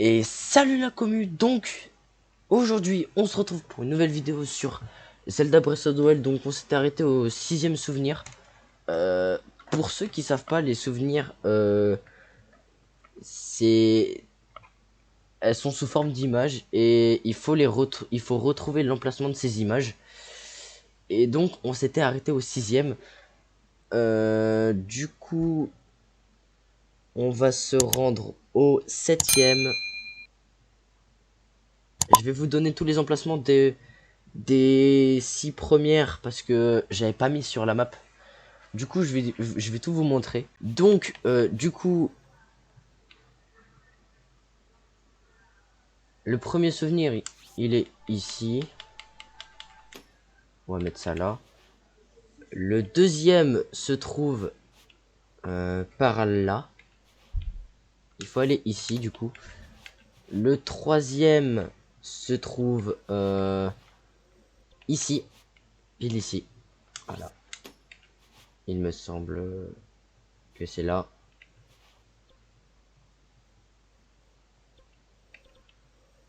Et salut la commu. Donc aujourd'hui on se retrouve pour une nouvelle vidéo sur Zelda Breath of the Wild. Donc on s'était arrêté au 6ème souvenir. Euh, pour ceux qui savent pas, les souvenirs c'est elles sont sous forme d'images et il faut retrouver l'emplacement de ces images. Et donc on s'était arrêté au 6ème. Du coup on va se rendre au 7ème. Je vais vous donner tous les emplacements des 6 premières parce que j'avais pas mis sur la map. Du coup, je vais tout vous montrer. Donc, du coup, le premier souvenir, il est ici. On va mettre ça là. Le deuxième se trouve par là. Il faut aller ici, du coup. Le troisième se trouve ici. Pile ici. Voilà. Il me semble que c'est là.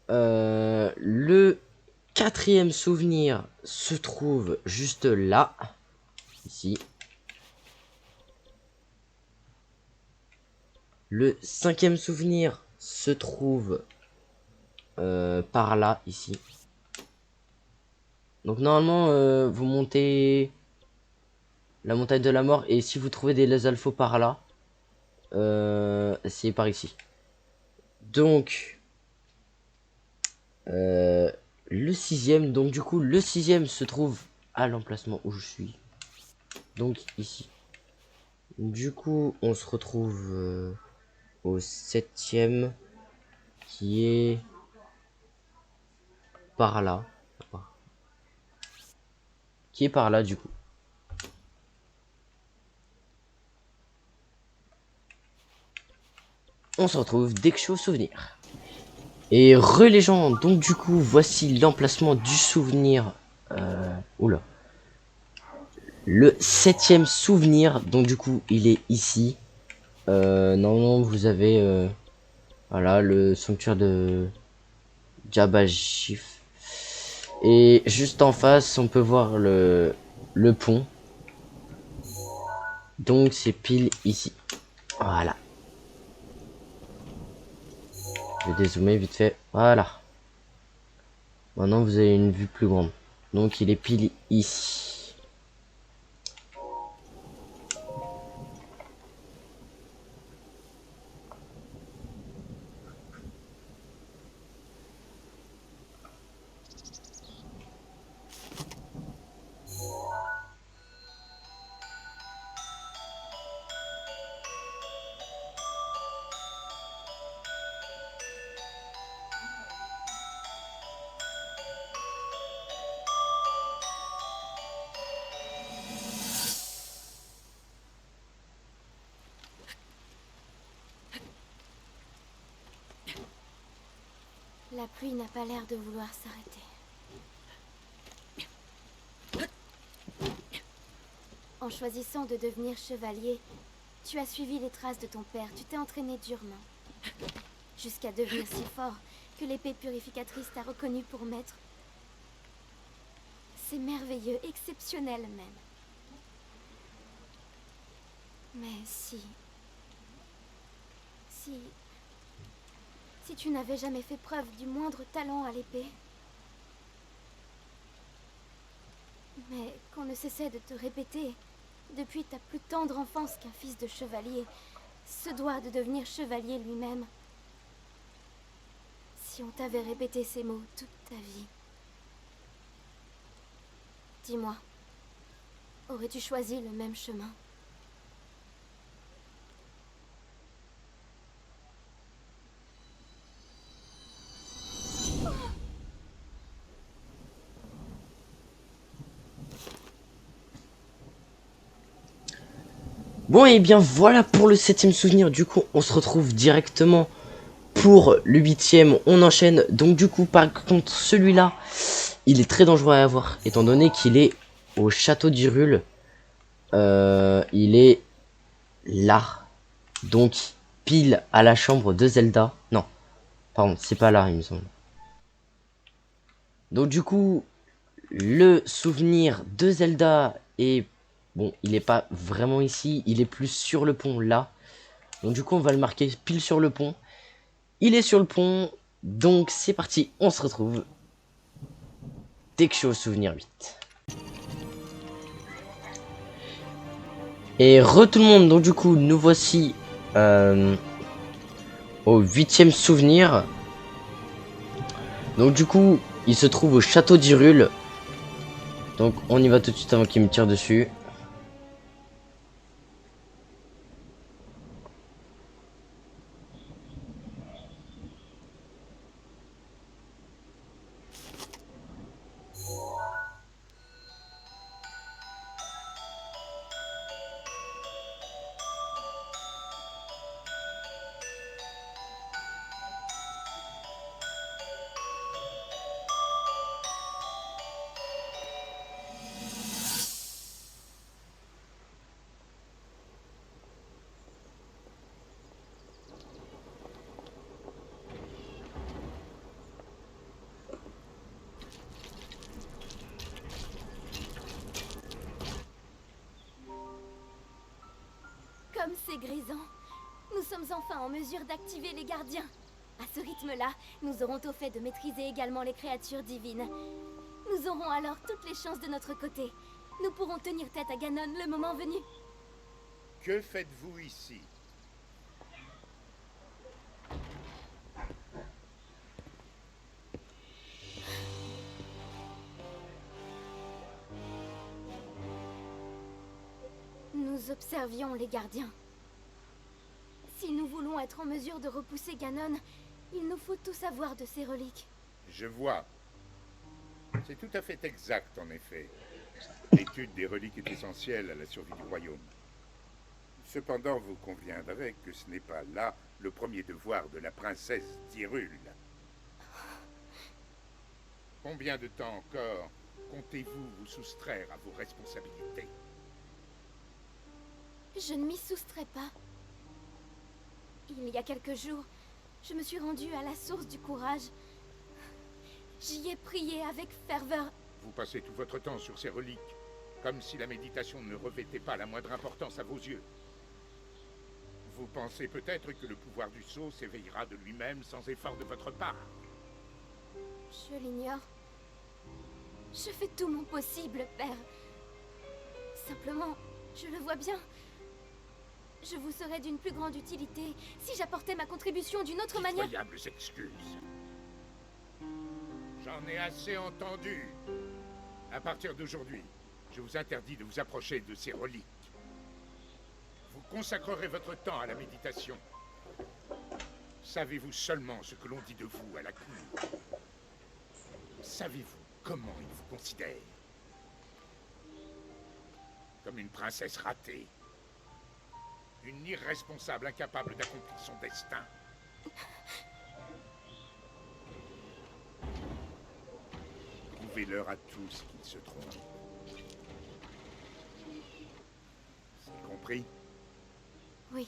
Le quatrième souvenir se trouve juste là, ici. Le cinquième souvenir se trouve par là, ici. Donc normalement, vous montez la montagne de la mort et si vous trouvez des Lizalfos par là, c'est par ici. Donc, le sixième, donc du coup, le sixième se trouve à l'emplacement où je suis. Donc ici. Du coup, on se retrouve au septième qui est par là. Qui est par là du coup. On se retrouve dès que je suis au souvenir. Et relégende, donc du coup, voici l'emplacement du souvenir. Oula. Le septième souvenir, donc du coup, il est ici. Normalement, vous avez voilà, le sanctuaire de Jabajif. Et juste en face, on peut voir le pont. Donc c'est pile ici. Voilà. Je vais dézoomer vite fait. Voilà. Maintenant vous avez une vue plus grande. Donc il est pile ici. La pluie n'a pas l'air de vouloir s'arrêter. En choisissant de devenir chevalier, tu as suivi les traces de ton père, tu t'es entraîné durement. Jusqu'à devenir si fort que l'épée purificatrice t'a reconnu pour maître. C'est merveilleux, exceptionnel même. Mais si tu n'avais jamais fait preuve du moindre talent à l'épée, mais qu'on ne cessait de te répéter, depuis ta plus tendre enfance qu'un fils de chevalier se doit de devenir chevalier lui-même. Si on t'avait répété ces mots toute ta vie, dis-moi, aurais-tu choisi le même chemin? Bon et bien voilà pour le septième souvenir. Du coup on se retrouve directement pour le huitième. On enchaîne. Donc du coup par contre celui-là, il est très dangereux à avoir étant donné qu'il est au château d'Hyrule. Il est là. Donc pile à la chambre de Zelda. Non. Pardon, c'est pas là, il me semble. Donc du coup, le souvenir de Zelda est... Bon, il est pas vraiment ici, il est plus sur le pont là. Donc du coup, on va le marquer pile sur le pont. Il est sur le pont, donc c'est parti, on se retrouve dès que je suis au souvenir 8. Et tout le monde, donc du coup, nous voici au 8e souvenir. Donc du coup, il se trouve au château d'Hyrule. Donc on y va tout de suite avant qu'il me tire dessus. Comme c'est grisant. Nous sommes enfin en mesure d'activer les gardiens. À ce rythme-là, nous aurons au fait de maîtriser également les créatures divines. Nous aurons alors toutes les chances de notre côté. Nous pourrons tenir tête à Ganon le moment venu. Que faites-vous ici? Nous observions les gardiens. Si nous voulons être en mesure de repousser Ganon, il nous faut tout savoir de ces reliques. Je vois. C'est tout à fait exact, en effet. L'étude des reliques est essentielle à la survie du royaume. Cependant, vous conviendrez que ce n'est pas là le premier devoir de la princesse d'Hyrule. Combien de temps encore comptez-vous vous soustraire à vos responsabilités? Je ne m'y soustrais pas. Il y a quelques jours, je me suis rendue à la source du courage. J'y ai prié avec ferveur. Vous passez tout votre temps sur ces reliques, comme si la méditation ne revêtait pas la moindre importance à vos yeux. Vous pensez peut-être que le pouvoir du sceau s'éveillera de lui-même sans effort de votre part. Je l'ignore. Je fais tout mon possible, père. Simplement, je le vois bien. Je vous serais d'une plus grande utilité si j'apportais ma contribution d'une autre manière. Incroyables excuses. J'en ai assez entendu. À partir d'aujourd'hui, je vous interdis de vous approcher de ces reliques. Vous consacrerez votre temps à la méditation. Savez-vous seulement ce que l'on dit de vous à la cour? Savez-vous comment ils vous considèrent? Comme une princesse ratée. Une irresponsable incapable d'accomplir son destin. Prouvez-leur à tous qu'ils se trompent. C'est compris? Oui.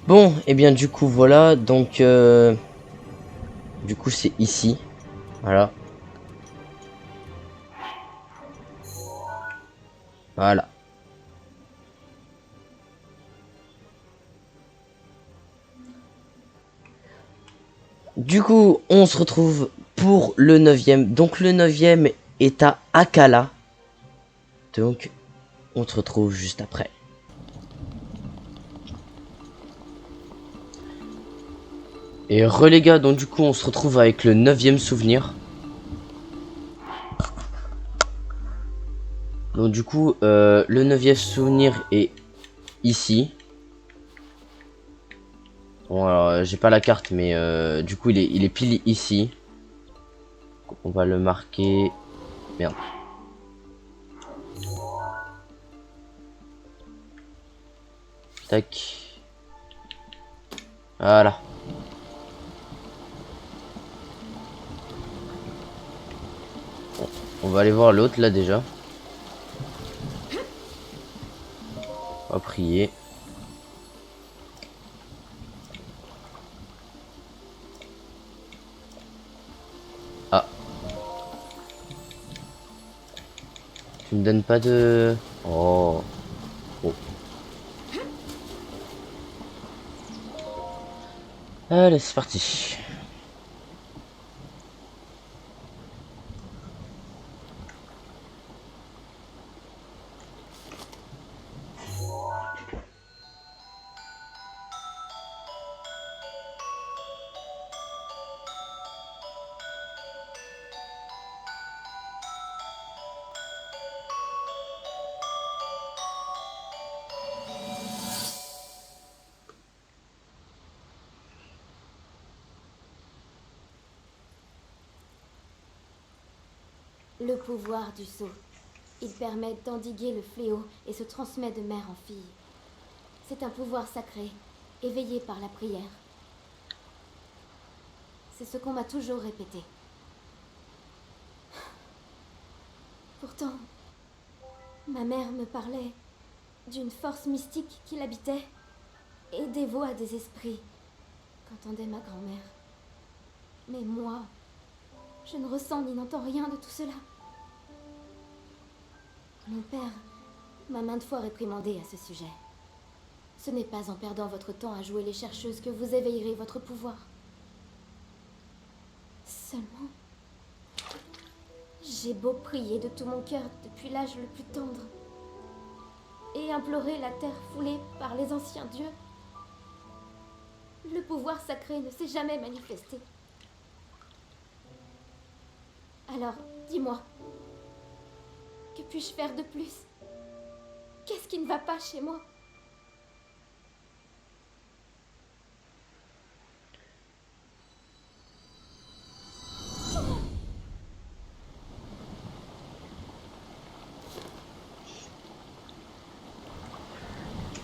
Bon, et bien du coup voilà, donc du coup c'est ici, voilà. Voilà. Du coup, on se retrouve pour le 9e. Donc le 9e est à Akkala. Donc, on se retrouve juste après. Et les gars, donc du coup, on se retrouve avec le 9e souvenir. Donc du coup, le 9e souvenir est ici. Bon, alors, j'ai pas la carte, mais du coup, il est pile ici. On va le marquer. Merde. Tac. Voilà. On va aller voir l'autre là déjà. On va prier. Ah. Tu me donnes pas de... Oh. Oh. Allez, c'est parti. Le pouvoir du sceau. Il permet d'endiguer le fléau et se transmet de mère en fille. C'est un pouvoir sacré, éveillé par la prière. C'est ce qu'on m'a toujours répété. Pourtant, ma mère me parlait d'une force mystique qui l'habitait et des voix des esprits qu'entendait ma grand-mère. Mais moi, je ne ressens ni n'entends rien de tout cela. Mon père m'a maintes fois réprimandé à ce sujet. Ce n'est pas en perdant votre temps à jouer les chercheuses que vous éveillerez votre pouvoir. Seulement, j'ai beau prier de tout mon cœur depuis l'âge le plus tendre et implorer la terre foulée par les anciens dieux, le pouvoir sacré ne s'est jamais manifesté. Alors, dis-moi, que puis-je faire de plus? Qu'est-ce qui ne va pas chez moi?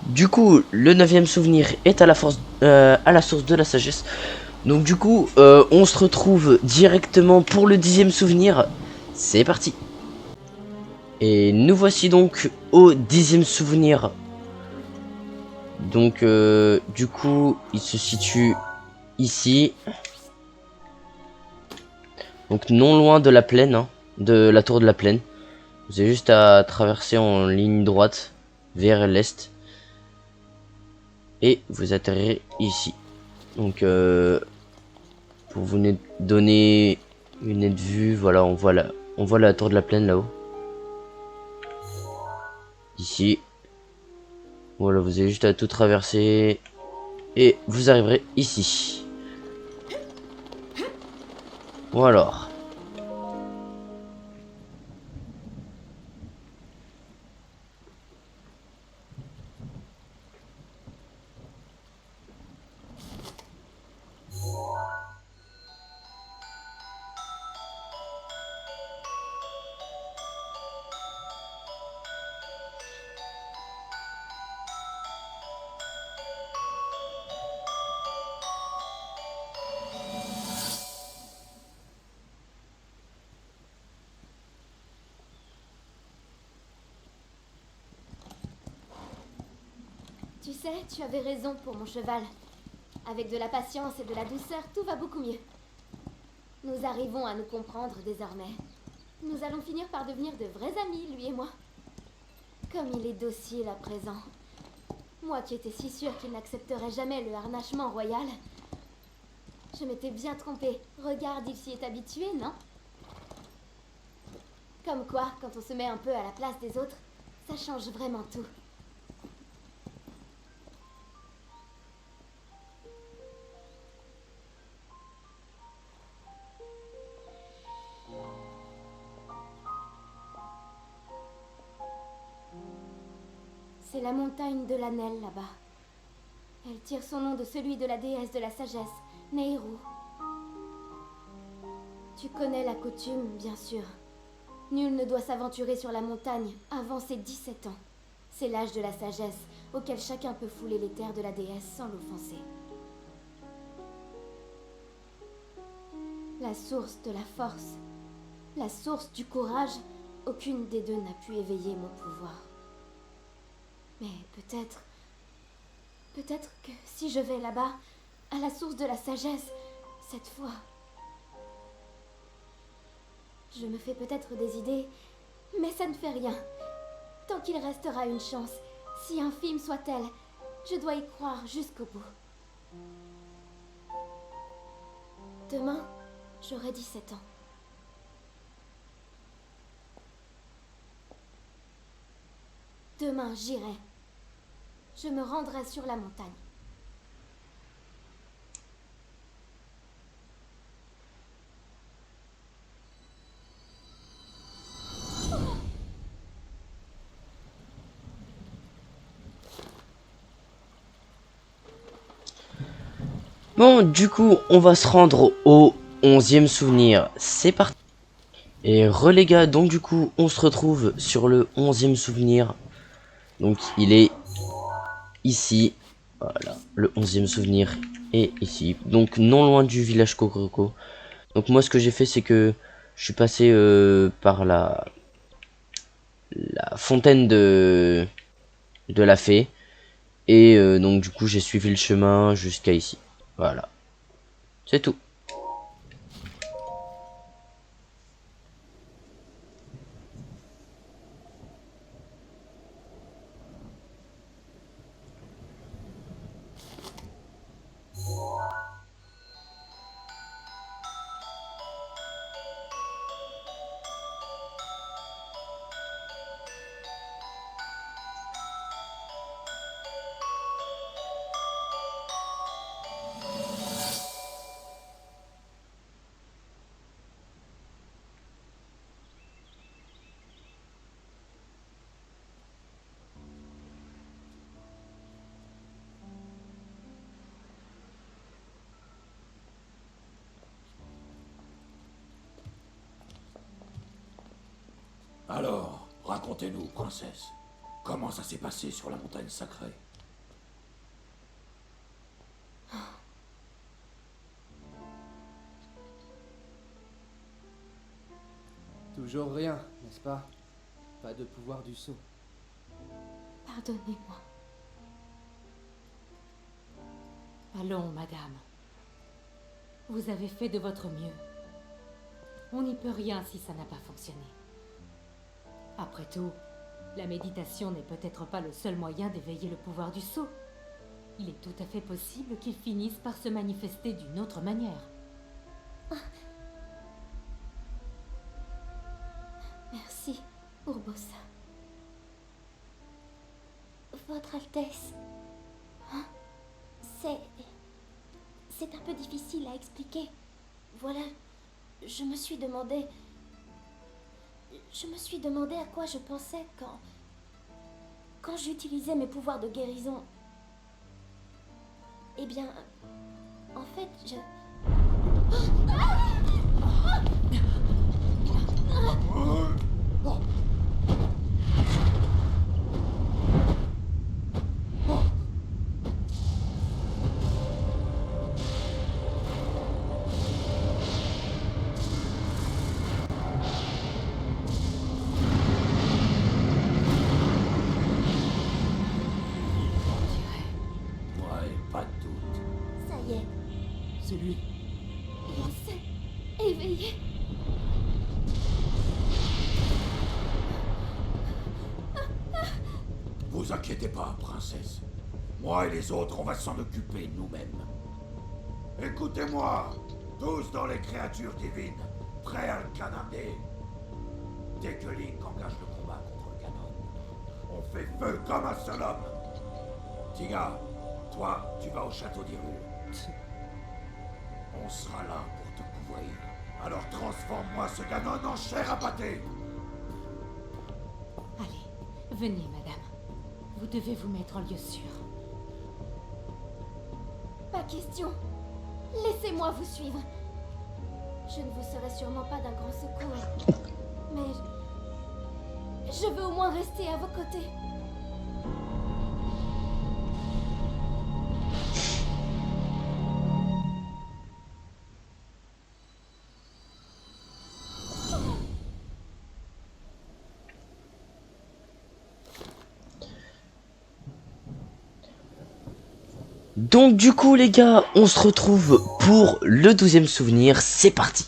Du coup, le 9e souvenir est à la source de la sagesse. Donc du coup, on se retrouve directement pour le 10e souvenir. C'est parti. Et nous voici donc au 10e souvenir. Donc du coup, il se situe ici. Donc non loin de la plaine, hein, de la tour de la plaine. Vous avez juste à traverser en ligne droite vers l'est. Et vous atterrirez ici. Donc pour vous donner une nette vue, voilà, on voit la tour de la plaine là-haut. Ici. Voilà, vous avez juste à tout traverser. Et vous arriverez ici. Voilà. Tu sais, tu avais raison pour mon cheval. Avec de la patience et de la douceur, tout va beaucoup mieux. Nous arrivons à nous comprendre désormais. Nous allons finir par devenir de vrais amis, lui et moi. Comme il est docile à présent. Moi qui étais si sûre qu'il n'accepterait jamais le harnachement royal. Je m'étais bien trompée. Regarde, il s'y est habitué, non? Comme quoi, quand on se met un peu à la place des autres, ça change vraiment tout. C'est la montagne de l'Annelle là-bas. Elle tire son nom de celui de la déesse de la sagesse, Nehru. Tu connais la coutume, bien sûr. Nul ne doit s'aventurer sur la montagne avant ses 17 ans. C'est l'âge de la sagesse, auquel chacun peut fouler les terres de la déesse sans l'offenser. La source de la force, la source du courage, aucune des deux n'a pu éveiller mon pouvoir. Mais peut-être que si je vais là-bas, à la source de la sagesse, cette fois... Je me fais peut-être des idées, mais ça ne fait rien. Tant qu'il restera une chance, si infime soit-elle, je dois y croire jusqu'au bout. Demain, j'aurai 17 ans. Demain, j'irai. Je me rendrai sur la montagne. Bon, du coup, on va se rendre au 11e souvenir. C'est parti. Et les gars, donc du coup, on se retrouve sur le 11e souvenir. Donc, il est ici. Voilà, le 11e souvenir est ici. Donc, non loin du village Cocorico. Donc, moi, ce que j'ai fait, c'est que je suis passé par la fontaine de la fée. Et donc, du coup, j'ai suivi le chemin jusqu'à ici. Voilà. C'est tout. Alors, racontez-nous, princesse. Comment ça s'est passé sur la montagne sacrée? Toujours rien, n'est-ce pas? Pas de pouvoir du sceau. Pardonnez-moi. Allons, madame. Vous avez fait de votre mieux. On n'y peut rien si ça n'a pas fonctionné. Après tout, la méditation n'est peut-être pas le seul moyen d'éveiller le pouvoir du sceau. Il est tout à fait possible qu'il finisse par se manifester d'une autre manière. Merci, Urbosa. Votre Altesse. C'est un peu difficile à expliquer. Voilà, je me suis demandé à quoi je pensais quand j'utilisais mes pouvoirs de guérison. Eh bien, en fait, Ouais, pas de doute. ça y est, C'est lui. il s'est éveillé. Vous inquiétez pas, princesse. Moi et les autres, on va s'en occuper nous-mêmes. Écoutez-moi, tous dans les créatures divines, prêts à le canarder. Dès que Link engage le combat contre le Ganon, on fait feu comme un seul homme. Tiga, toi, tu vas au château d'Hyrule. On sera là pour te couvrir. Alors transforme-moi ce Ganon en chair à pâté. Allez, venez, madame. Vous devez vous mettre en lieu sûr. question. Laissez-moi vous suivre. Je ne vous serai sûrement pas d'un grand secours. Mais je veux au moins rester à vos côtés. Donc du coup les gars, on se retrouve pour le 12e souvenir, c'est parti.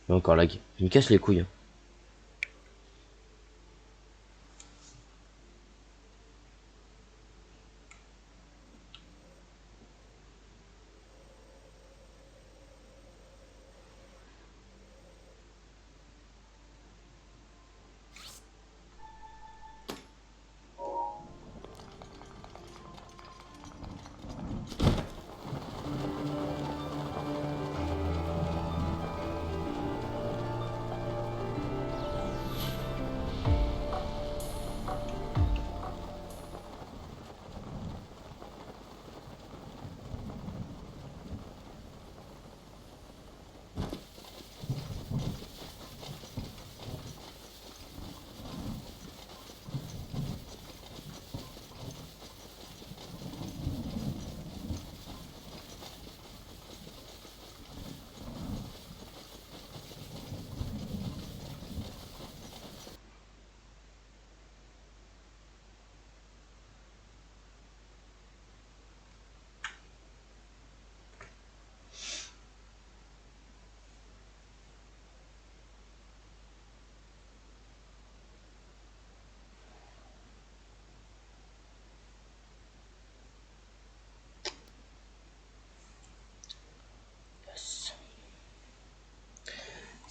Encore lag, il me casse les couilles.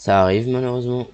Ça arrive malheureusement.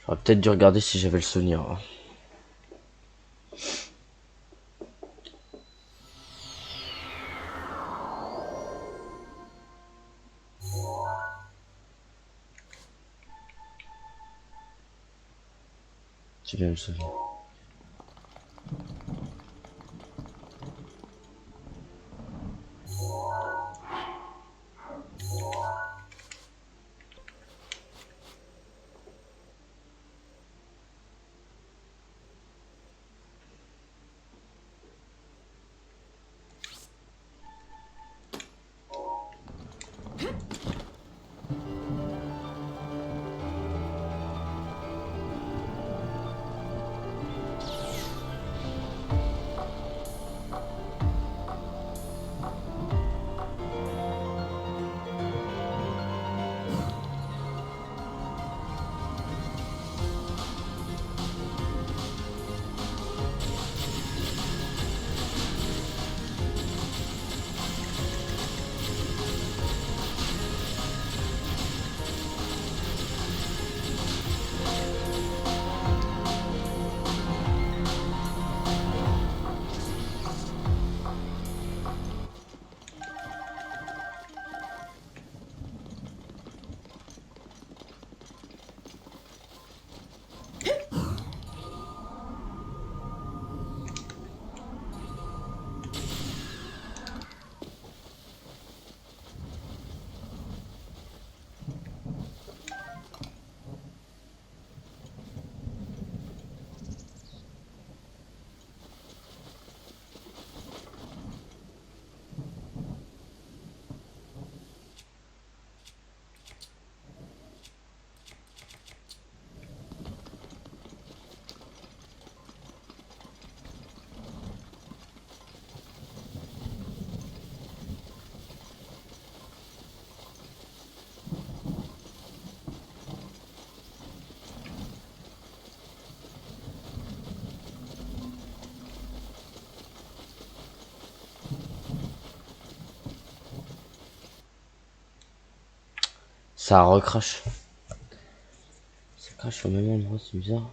J'aurais peut-être dû regarder si j'avais le souvenir, hein. J'ai bien le souvenir. Ça recrache. Ça crache au même endroit, c'est bizarre.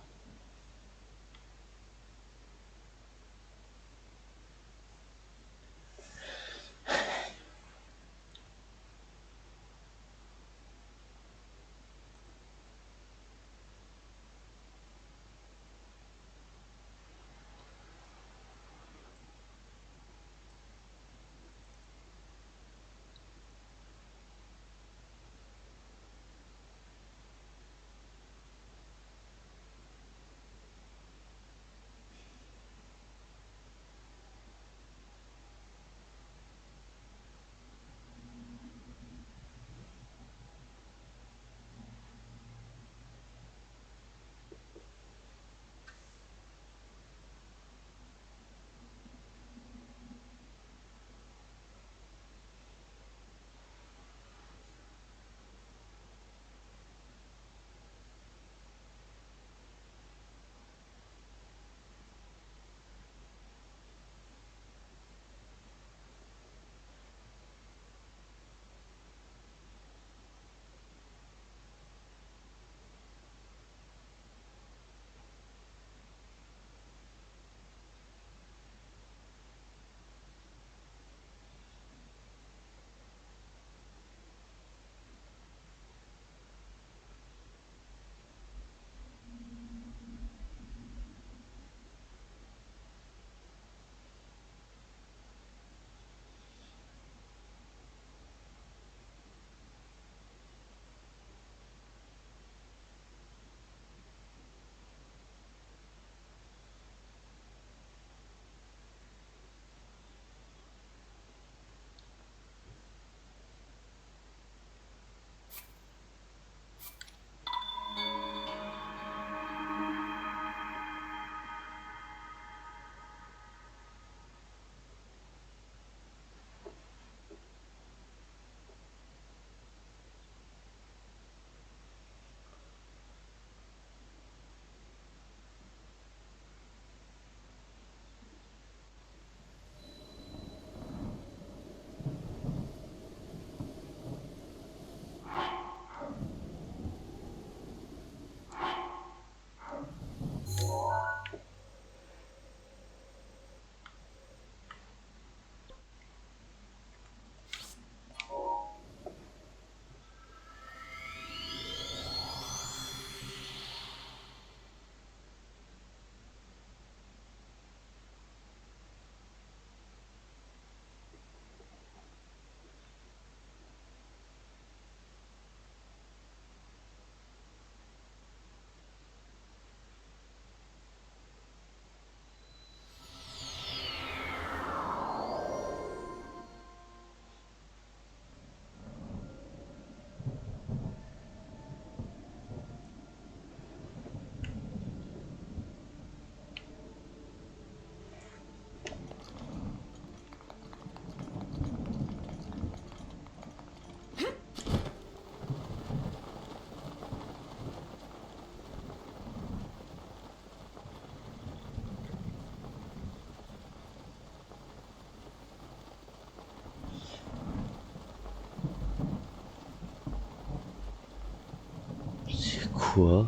quoi?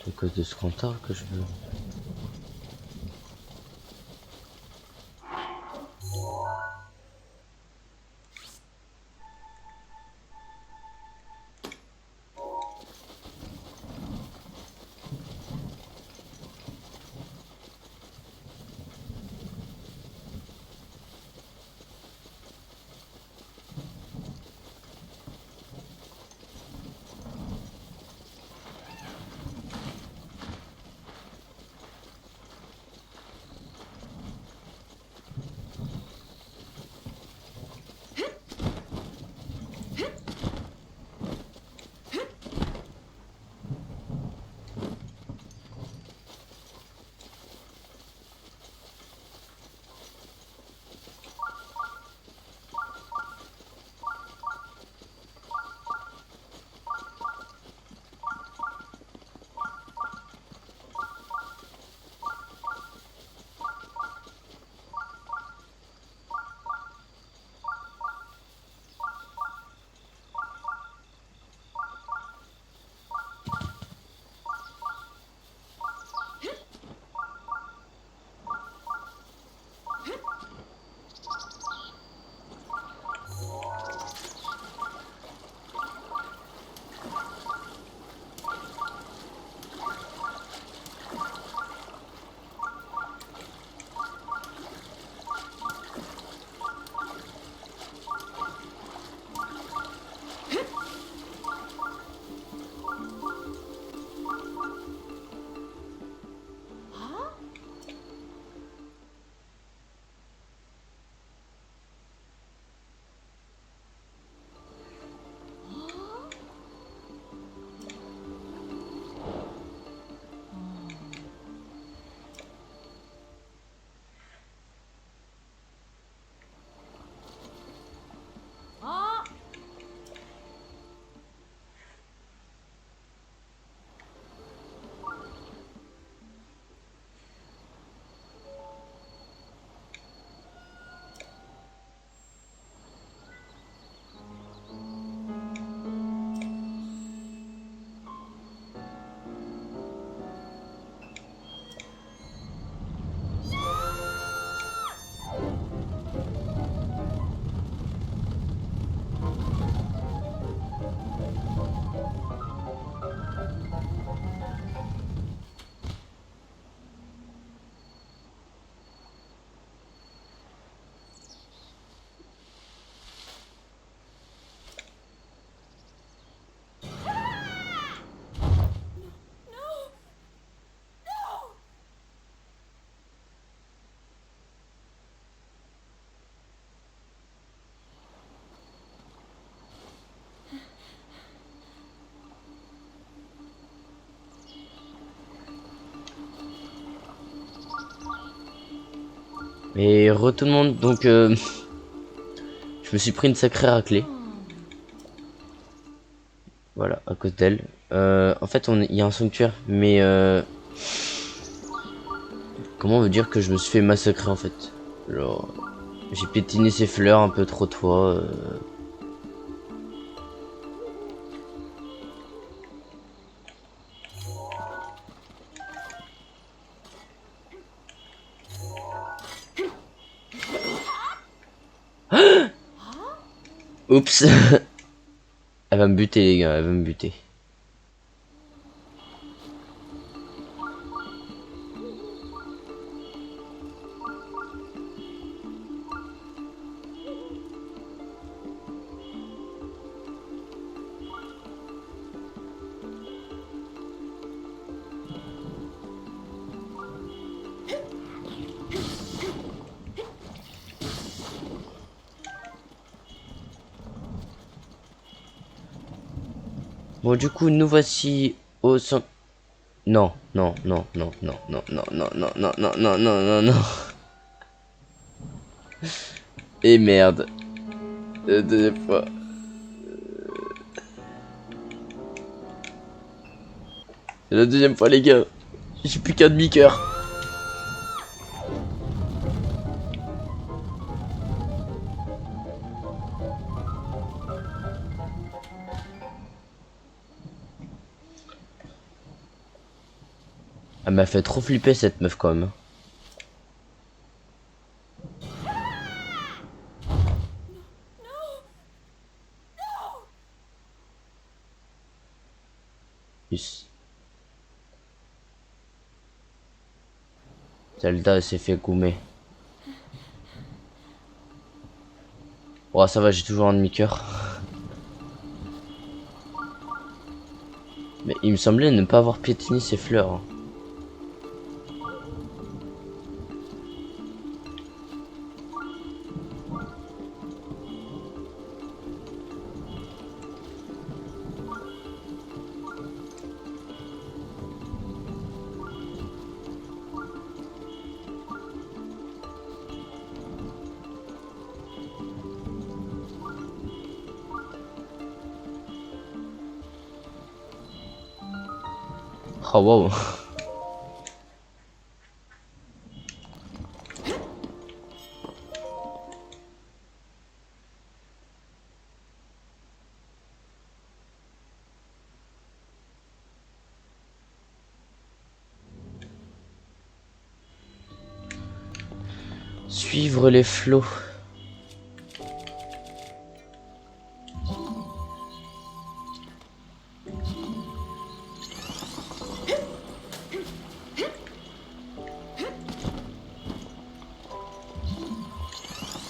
C'est à cause de ce cantard que je veux. Et re tout le monde, donc je me suis pris une sacrée raclée. Voilà, à cause d'elle. En fait, il y a un sanctuaire, mais comment on veut dire que je me suis fait massacrer en fait? Genre, j'ai pétiné ses fleurs un peu trop toi. Oups. Elle va me buter les gars, elle va me buter. Bon du coup nous voici au centre. Non, non, non, non, non, non, non, non, non, non, non, non, non, non, non. Et merde. La deuxième fois. C'est la deuxième fois, les gars. J'ai plus qu'un demi-cœur. Elle m'a fait trop flipper cette meuf quand même. Plus. Zelda s'est fait goumer. Oh ça va, j'ai toujours un demi-cœur. Mais il me semblait ne pas avoir piétiné ces fleurs. Hein. Oh wow. Suivre les flots.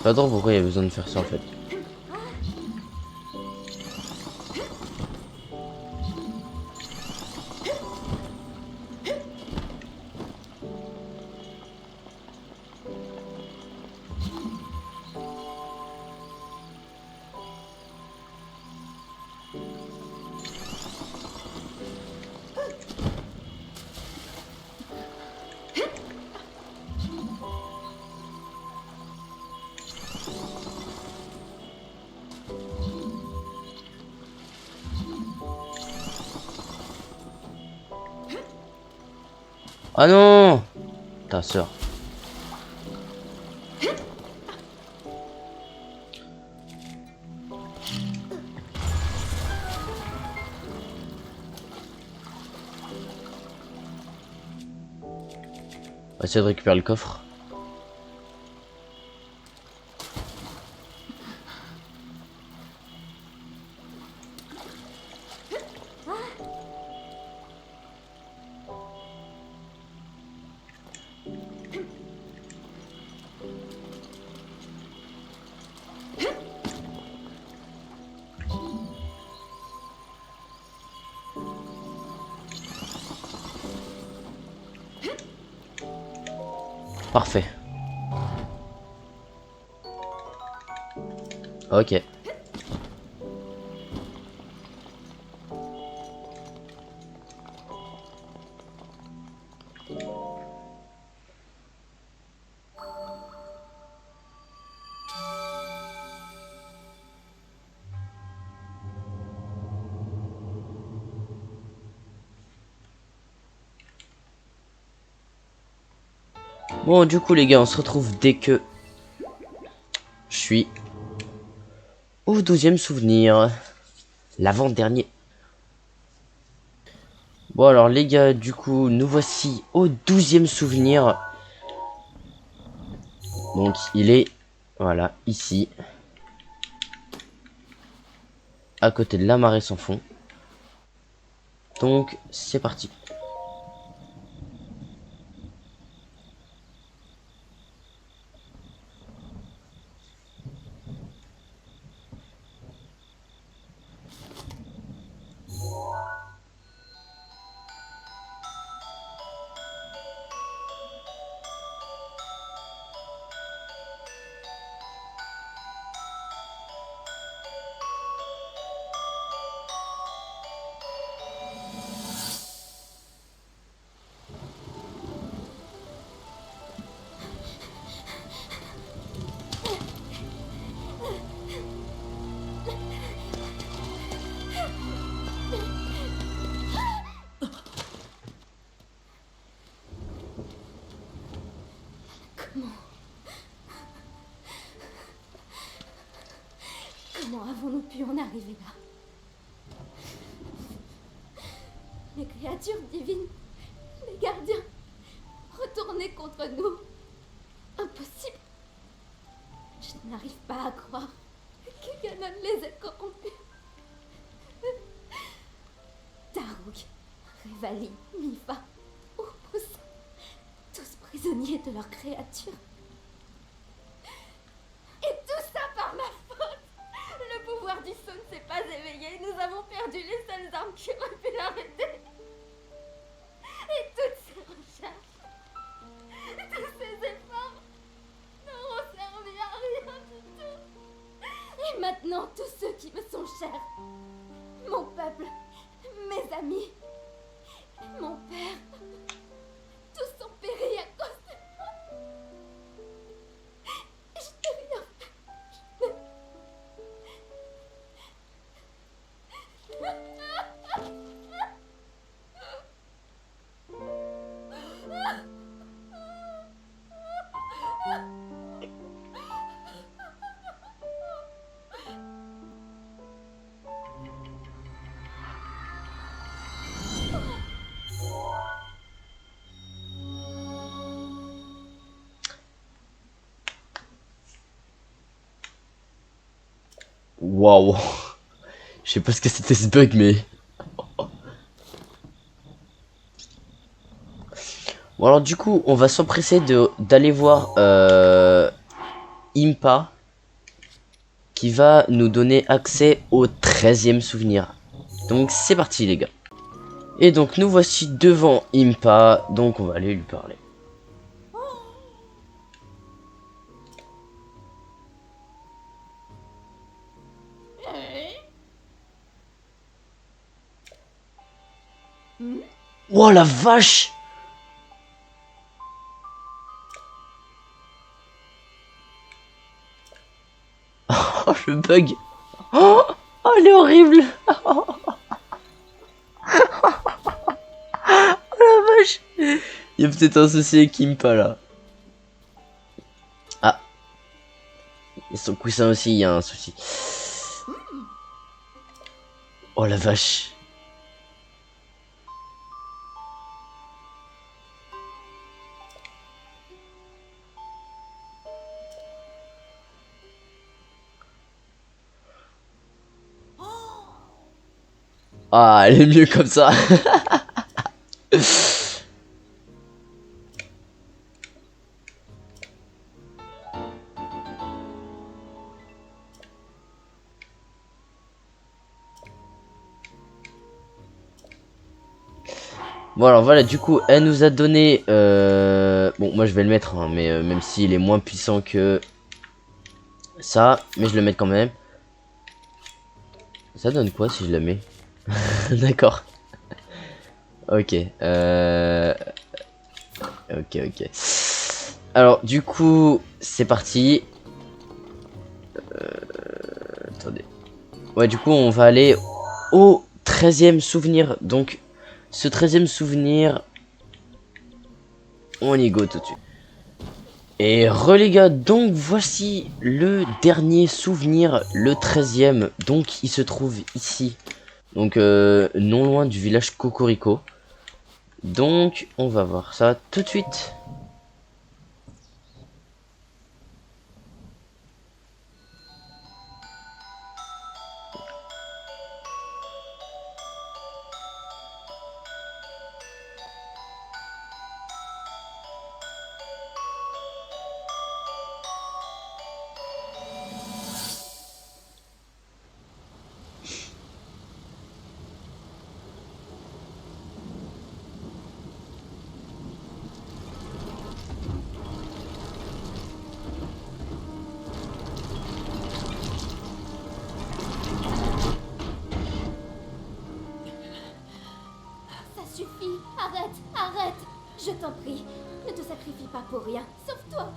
Pas trop pourquoi il y a besoin de faire ça en fait. Ah non, ta sœur. On va essayer de récupérer le coffre. Parfait. Ok. Bon, du coup, les gars, on se retrouve dès que je suis au 12e souvenir. L'avant-dernier. Bon, alors, les gars, du coup, nous voici au 12e souvenir. Donc, il est, voilà, ici. À côté de la marée sans fond. Donc, c'est parti. pu en arriver là? Les créatures divines, les gardiens, retournés contre nous. Impossible. Je n'arrive pas à croire que Ganon les ait corrompus. Daruk, Revali, Mifa, Urpus, tous prisonniers de leurs créatures. Et tout ça par ma faute. Le pouvoir du saut ne s'est pas éveillé. Nous avons perdu les seules armes qui auraient pu l'arrêter. Et toutes ces recherches, tous ces efforts n'auront servi à rien du tout. Et maintenant, tous ceux qui me sont chers, mon peuple, mes amis, mon père, tous ont péri à cause de moi. Et je n'ai rien fait. Waouh. Je sais pas ce que c'était ce bug, mais... Bon alors du coup, on va s'empresser d'aller voir Impa, qui va nous donner accès au 13e souvenir. Donc c'est parti les gars. Et donc nous voici devant Impa, donc on va aller lui parler. Oh la vache! Oh le bug! Oh, oh elle est horrible! Oh la vache! Il y a peut-être un souci avec Impa là. Ah! Et son coussin aussi, il y a un souci. Oh la vache! Ah, elle est mieux comme ça. Bon alors voilà, du coup elle nous a donné bon moi je vais le mettre hein, mais même s'il est moins puissant que ça, mais je le mets quand même. Ça donne quoi si je le mets? D'accord. Ok. Ok. Alors du coup c'est parti. Attendez. Ouais du coup on va aller au 13e souvenir. Donc ce 13e souvenir, on y go tout de suite. Et les gars, donc voici le dernier souvenir, le 13e. Donc il se trouve ici. Donc non loin du village Cocorico. Donc on va voir ça tout de suite. Ça suffit. Arrête. Je t'en prie. Ne te sacrifie pas pour rien. Sauve-toi.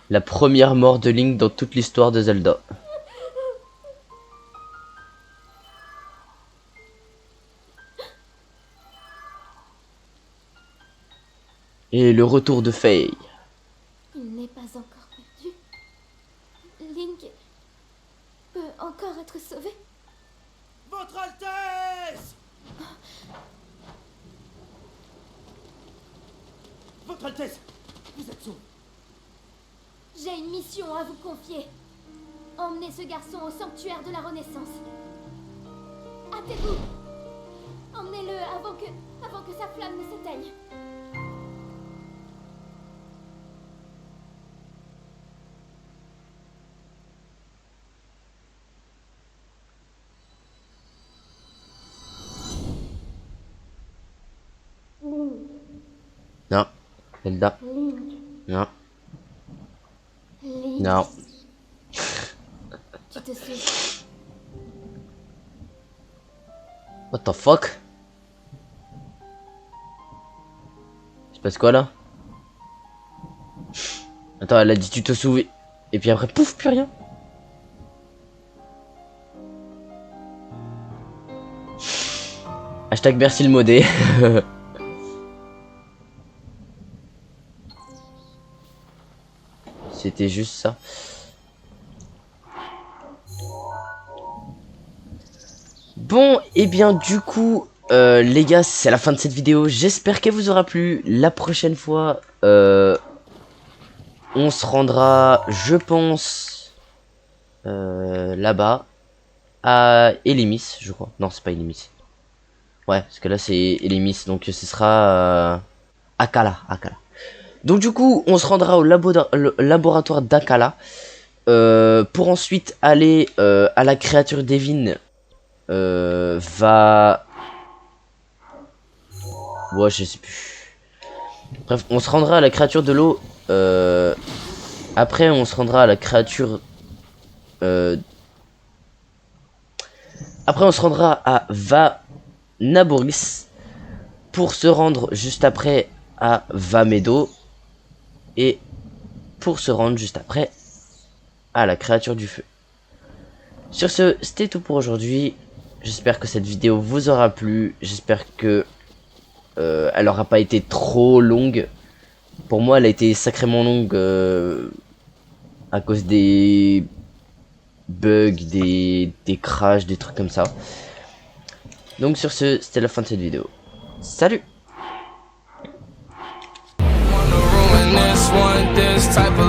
La première mort de Link dans toute l'histoire de Zelda. Et le retour de Faye. Il n'est pas encore perdu. Link peut encore être sauvé. Votre Altesse! Votre Altesse, vous êtes sauve. J'ai une mission à vous confier. Emmenez ce garçon au sanctuaire de la Renaissance. Hâtez-vous. Emmenez-le avant que sa flamme ne s'éteigne. Non. Zelda. Link. Non. Link. Non. Tu te souviens? What the fuck? Il se passe quoi là? Attends, elle a dit tu te souviens. Et puis après, pouf, plus rien. Hashtag merci le modé. C'était juste ça. Bon, et bien du coup, les gars, c'est la fin de cette vidéo. J'espère qu'elle vous aura plu. La prochaine fois, on se rendra, je pense, là-bas, à Elimis, je crois. Non, c'est pas Elimis. Ouais, parce que là, c'est Elimis, donc ce sera Akkala. Donc du coup, on se rendra au laboratoire d'Akkala pour ensuite aller à la créature Devin. Ouais, je sais plus. Bref, on se rendra à la créature de l'eau. Après, on se rendra à la créature. Après, on se rendra à Vanaboris pour se rendre juste après à Vamedo. Et pour se rendre juste après à la créature du feu. Sur ce, c'était tout pour aujourd'hui. J'espère que cette vidéo vous aura plu. J'espère que elle aura pas été trop longue. Pour moi, elle a été sacrément longue à cause des bugs, des crashs, des trucs comme ça. Donc sur ce, c'était la fin de cette vidéo. Salut! Wanna ruin this one, this type of